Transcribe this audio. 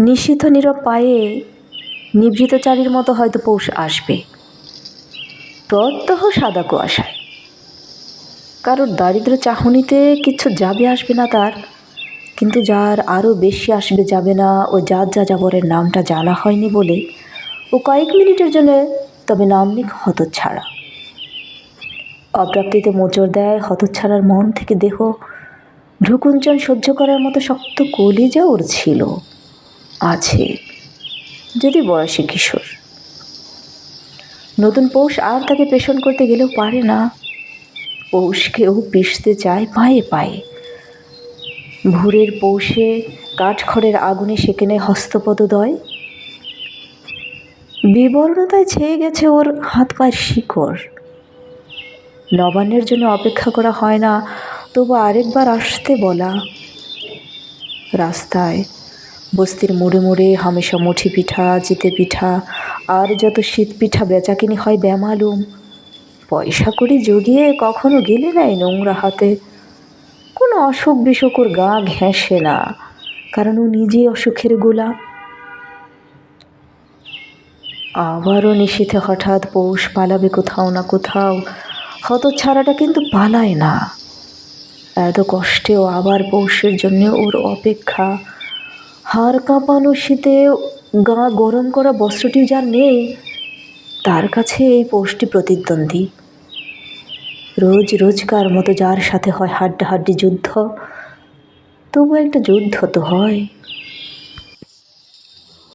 নিশীথ নীরব পায়ে নিভৃতচারীর মতো হয়তো পৌষ আসবে, প্রত্যহ সাদা কুয়াশায়। কারোর দারিদ্র চাহনিতে কিচ্ছু যাবে আসবে না তার, কিন্তু যার আরও বেশি আসবে যাবে না ও যার যাযাবরের নামটা জানা হয়নি বলে ও কয়েক মিনিটের জন্য তবে নাম্বিক হতচ্ছাড়া। অপ্রাপ্তিতে মোচড় দেয় হতচ্ছাড়ার মন থেকে দেহ। ভ্রুকুঞ্চন সহ্য করার মতো শক্ত কলিজা ওর ছিল, আছে, যদি বয়সী কিশোর। নতুন পৌষ আর তাকে পেষণ করতে গেলেও পারে না। পৌষকেও পিষতে চায় পায়ে পায়ে। ভোরের পৌষে কাঠখড়ের আগুনে সেকেনে হস্তপদদ্বয়। বিবর্ণতায় ছেয়ে গেছে ওর হাত পায়ের শিকড়। নবান্নের জন্য অপেক্ষা করা হয় না, তবু আরেকবার আসতে বলা। রাস্তায় বস্তির মোড়ে মোড়ে হামেশা মুঠি পিঠা, চিতে পিঠা আর যত শীত পিঠা বেচাকিনি হয় বেমালুম। পয়সা করে জুগিয়ে কখনো গেলে নাই নোংরা হাতে। কোনো অসুখ বিসুখ ওর গা ঘেঁষে না, কারণ ও নিজেই অসুখের গোলা। আবারও নিশীথে হঠাৎ পৌষ পালাবে কোথাও না কোথাও। হতচ্ছাড়াটা কিন্তু পালায় না। এত কষ্টেও আবার পৌষের জন্য ওর অপেক্ষা। হাড় কাঁপানো শীতে গা গরম করা বস্ত্রটিও যার নেই, তার কাছে এই পৌষটি প্রতিদ্বন্দ্বী। রোজ রোজকার মতো যার সাথে হয় হাড্ডাহাড্ডি যুদ্ধ, তবু একটা যুদ্ধ তো হয়।